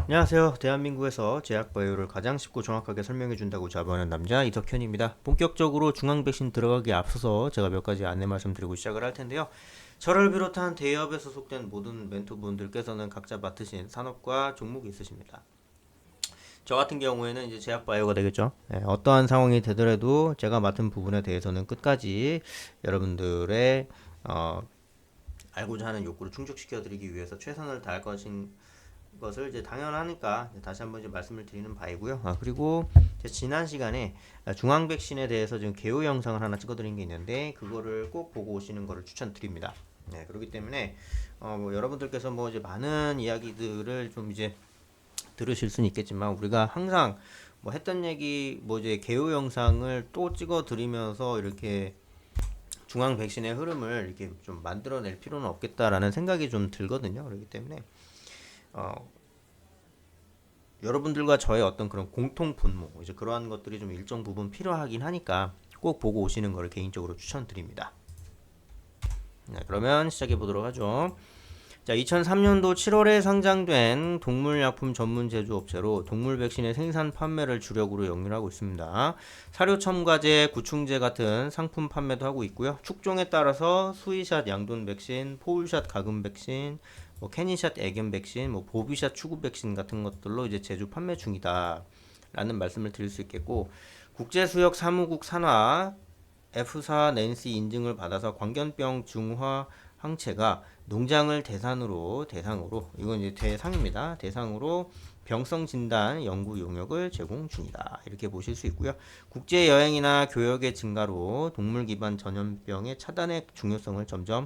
안녕하세요. 대한민국에서 제약바이오를 가장 쉽고 정확하게 설명해준다고 자부하는 남자 이석현입니다. 본격적으로 중앙 백신 들어가기에 앞서서 제가 몇 가지 안내 말씀드리고 시작을 할 텐데요. 저를 비롯한 대기업에 소속된 모든 멘토분들께서는 각자 맡으신 산업과 종목이 있으십니다. 저 같은 경우에는 이제 제약바이오가 되겠죠. 어떠한 상황이 되더라도 제가 맡은 부분에 대해서는 끝까지 여러분들의 알고자 하는 욕구를 충족시켜드리기 위해서 최선을 다할 것을 이제 당연하니까 다시 한번 이제 말씀을 드리는 바이고요. 그리고 지난 시간에 중앙 백신에 대해서 지금 개요 영상을 하나 찍어드린 게 있는데 그거를 꼭 보고 오시는 거를 추천드립니다. 네, 그렇기 때문에 뭐 여러분들께서 뭐 이제 많은 이야기들을 좀 이제 들으실 수는 있겠지만 우리가 항상 뭐 했던 얘기 뭐 이제 개요 영상을 또 찍어드리면서 이렇게 중앙 백신의 흐름을 이렇게 좀 만들어낼 필요는 없겠다라는 생각이 좀 들거든요. 그렇기 때문에 여러분들과 저의 어떤 그런 공통 분모, 이제 그러한 것들이 좀 일정 부분 필요하긴 하니까 꼭 보고 오시는 것을 개인적으로 추천드립니다. 네, 그러면 시작해 보도록 하죠. 자, 2003년도 7월에 상장된 동물약품 전문 제조업체로 동물 백신의 생산 판매를 주력으로 영위하고 있습니다. 사료 첨가제, 구충제 같은 상품 판매도 하고 있고요. 축종에 따라서 수의샷 양돈 백신, 포울샷 가금 백신, 뭐 캐니샷 애견 백신, 뭐 보비샷 추구 백신 같은 것들로 이제 제조 판매 중이다라는 말씀을 드릴 수 있겠고, 국제수역 사무국 산하 F4 낸시 인증을 받아서 광견병 중화 항체가 농장을 대상으로 이건 이제 대상입니다. 대상으로 병성 진단 연구 용역을 제공 중이다. 이렇게 보실 수 있고요. 국제 여행이나 교역의 증가로 동물 기반 전염병의 차단의 중요성을 점점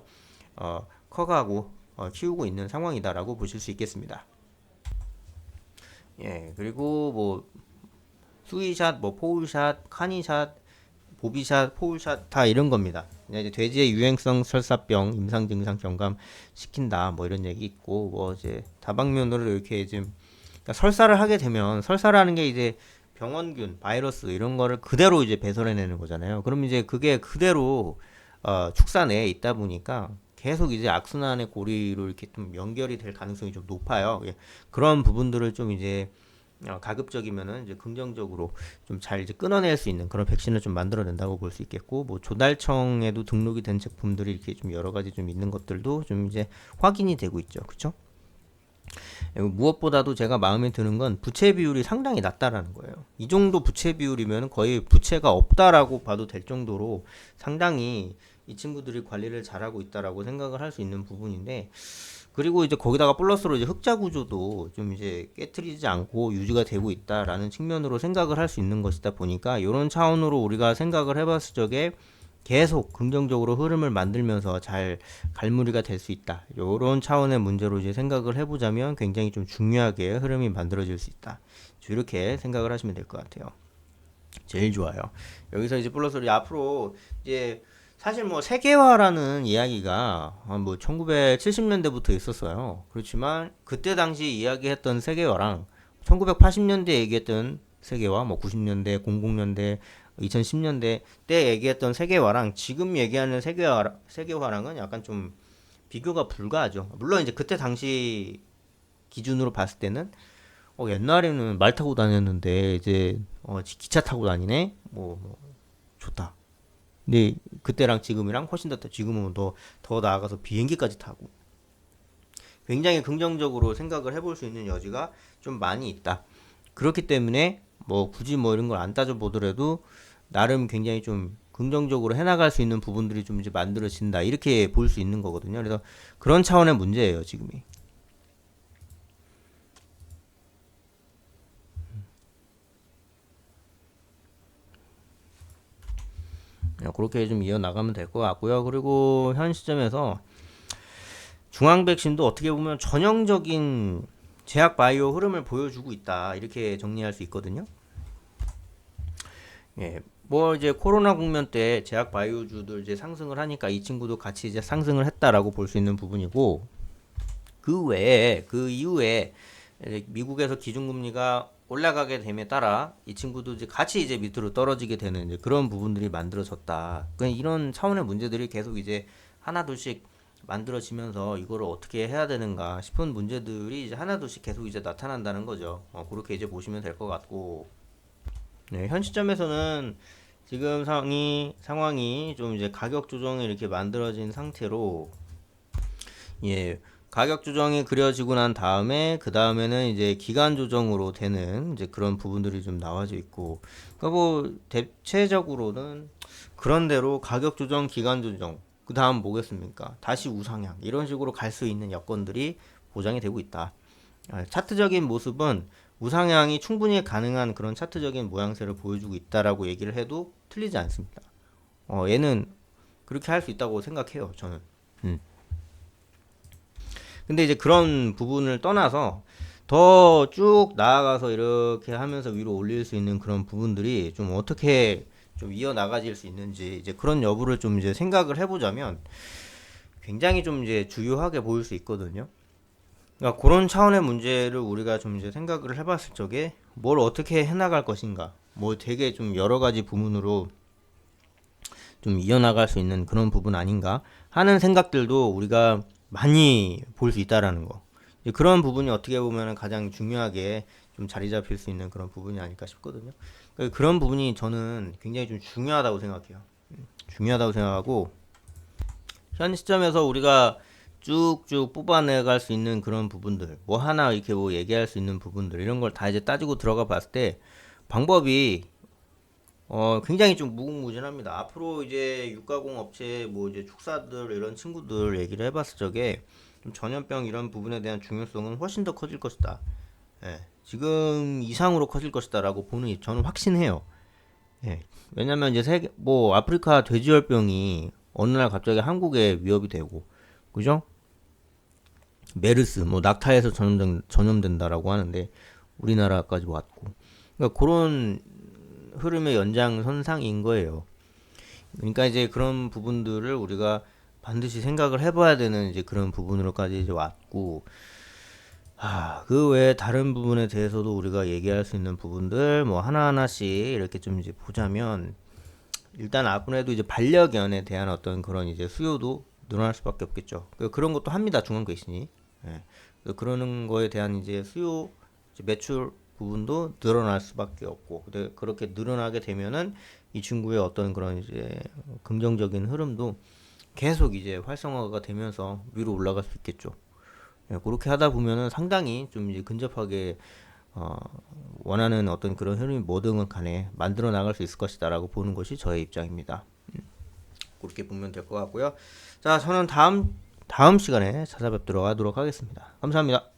커가고 키우고 있는 상황이다라고 보실 수 있겠습니다. 예, 그리고 뭐 수의샷, 뭐 포울샷, 카니샷, 보비샷, 포울샷 다 이런 겁니다. 이제 돼지의 유행성 설사병, 임상 증상 경감 시킨다, 뭐 이런 얘기 있고, 뭐 이제 다방면으로 이렇게 지금 그러니까 설사를 하게 되면 설사라는 게 이제 병원균, 바이러스 이런 거를 그대로 이제 배설해내는 거잖아요. 그럼 이제 그게 그대로 축사내에 있다 보니까 계속 이제 악순환의 고리로 이렇게 좀 연결이 될 가능성이 좀 높아요. 예. 그런 부분들을 좀 이제 가급적이면은 이제 긍정적으로 좀 잘 이제 끊어낼 수 있는 그런 백신을 좀 만들어낸다고 볼 수 있겠고, 뭐 조달청에도 등록이 된 제품들이 이렇게 좀 여러 가지 좀 있는 것들도 좀 이제 확인이 되고 있죠, 그렇죠? 무엇보다도 제가 마음에 드는 건 부채 비율이 상당히 낮다라는 거예요. 이 정도 부채 비율이면 거의 부채가 없다라고 봐도 될 정도로 상당히 이 친구들이 관리를 잘하고 있다라고 생각을 할 수 있는 부분인데, 그리고 이제 거기다가 플러스로 이제 흑자 구조도 좀 이제 깨트리지 않고 유지가 되고 있다라는 측면으로 생각을 할 수 있는 것이다 보니까 이런 차원으로 우리가 생각을 해봤을 적에 계속 긍정적으로 흐름을 만들면서 잘 갈무리가 될 수 있다. 이런 차원의 문제로 이제 생각을 해보자면 굉장히 좀 중요하게 흐름이 만들어질 수 있다. 이렇게 생각을 하시면 될 것 같아요. 제일 좋아요. 여기서 이제 플러스로 앞으로 이제 사실 뭐 세계화라는 이야기가 뭐 1970년대부터 있었어요. 그렇지만 그때 당시 이야기했던 세계화랑 1980년대 얘기했던 세계화, 뭐 90년대, 00년대, 2010년대 때 얘기했던 세계화랑 지금 얘기하는 세계화랑은 약간 좀 비교가 불가하죠. 물론 이제 그때 당시 기준으로 봤을 때는 옛날에는 말 타고 다녔는데 이제 기차 타고 다니네. 뭐 좋다. 근데 그때랑 지금이랑 훨씬 더 지금은 더 나아가서 비행기까지 타고 굉장히 긍정적으로 생각을 해볼 수 있는 여지가 좀 많이 있다. 그렇기 때문에 뭐 굳이 뭐 이런 걸 안 따져 보더라도 나름 굉장히 좀 긍정적으로 해나갈 수 있는 부분들이 좀 이제 만들어진다. 이렇게 볼 수 있는 거거든요. 그래서 그런 차원의 문제예요, 지금이. 그렇게 좀 이어나가면 될 것 같고요. 그리고 현 시점에서 중앙 백신도 어떻게 보면 전형적인 제약 바이오 흐름을 보여주고 있다. 이렇게 정리할 수 있거든요. 예. 뭐 이제 코로나 국면 때 제약 바이오주들 이제 상승을 하니까 이 친구도 같이 이제 상승을 했다라고 볼 수 있는 부분이고, 그 외에 그 이후에 미국에서 기준금리가 올라가게 됨에 따라 이 친구도 이제 같이 이제 밑으로 떨어지게 되는 이제 그런 부분들이 만들어졌다. 그러니까 이런 차원의 문제들이 계속 이제 하나 둘씩 만들어지면서 이거를 어떻게 해야 되는가 싶은 문제들이 이제 하나둘씩 계속 이제 나타난다는 거죠. 그렇게 이제 보시면 될 것 같고, 네, 현 시점에서는 지금 상황이 좀 이제 가격 조정이 이렇게 만들어진 상태로, 예, 가격 조정이 그려지고 난 다음에 그 다음에는 이제 기간 조정으로 되는 이제 그런 부분들이 좀 나와져 있고, 그러니까 뭐 대체적으로는 그런대로 가격 조정, 기간 조정, 그 다음 뭐겠습니까? 다시 우상향 이런 식으로 갈 수 있는 여건들이 보장이 되고 있다. 차트적인 모습은 우상향이 충분히 가능한 그런 차트적인 모양새를 보여주고 있다라고 얘기를 해도 틀리지 않습니다. 얘는 그렇게 할 수 있다고 생각해요, 저는. 근데 이제 그런 부분을 떠나서 더 쭉 나아가서 이렇게 하면서 위로 올릴 수 있는 그런 부분들이 좀 어떻게 좀 이어나가질 수 있는지 이제 그런 여부를 좀 이제 생각을 해보자면 굉장히 좀 이제 주요하게 보일 수 있거든요. 그러니까 그런 차원의 문제를 우리가 좀 이제 생각을 해봤을 적에 뭘 어떻게 해나갈 것인가, 뭐 되게 좀 여러 가지 부분으로 좀 이어나갈 수 있는 그런 부분 아닌가 하는 생각들도 우리가 많이 볼 수 있다라는 거. 그런 부분이 어떻게 보면 가장 중요하게 좀 자리 잡힐 수 있는 그런 부분이 아닐까 싶거든요. 그런 부분이 저는 굉장히 좀 중요하다고 생각해요. 중요하다고 생각하고 현 시점에서 우리가 쭉쭉 뽑아내갈 수 있는 그런 부분들, 뭐 하나 이렇게 뭐 얘기할 수 있는 부분들 이런 걸 다 이제 따지고 들어가 봤을 때 방법이 굉장히 좀 무궁무진합니다. 앞으로 이제 육가공 업체, 뭐 이제 축사들 이런 친구들 얘기를 해봤을 적에 좀 전염병 이런 부분에 대한 중요성은 훨씬 더 커질 것이다. 예, 지금 이상으로 커질 것이다라고 보는 저는 확신해요. 예, 왜냐면 이제 뭐 아프리카 돼지열병이 어느 날 갑자기 한국에 위협이 되고, 그죠? 메르스, 뭐 낙타에서 전염된다라고 하는데 우리나라까지 왔고, 그러니까 그런 흐름의 연장선상인 거예요. 그러니까 이제 그런 부분들을 우리가 반드시 생각을 해봐야 되는 이제 그런 부분으로까지 이제 왔고, 그 외에 다른 부분에 대해서도 우리가 얘기할 수 있는 부분들 뭐 하나하나씩 이렇게 좀 이제 보자면 일단 아무래도 이제 반려견에 대한 어떤 그런 이제 수요도 늘어날 수밖에 없겠죠. 그런 것도 합니다, 중앙개신이. 예. 그러는 거에 대한 이제 수요, 이제 매출 부분도 늘어날 수밖에 없고, 근데 그렇게 늘어나게 되면은 이 친구의 어떤 그런 이제 긍정적인 흐름도 계속 이제 활성화가 되면서 위로 올라갈 수 있겠죠. 예, 그렇게 하다 보면은 상당히 좀 이제 근접하게 어, 원하는 어떤 그런 흐름이 뭐든 간에 만들어 나갈 수 있을 것이다라고 보는 것이 저의 입장입니다. 그렇게 보면 될 것 같고요. 자, 저는 다음 시간에 찾아뵙도록 하도록 하겠습니다. 감사합니다.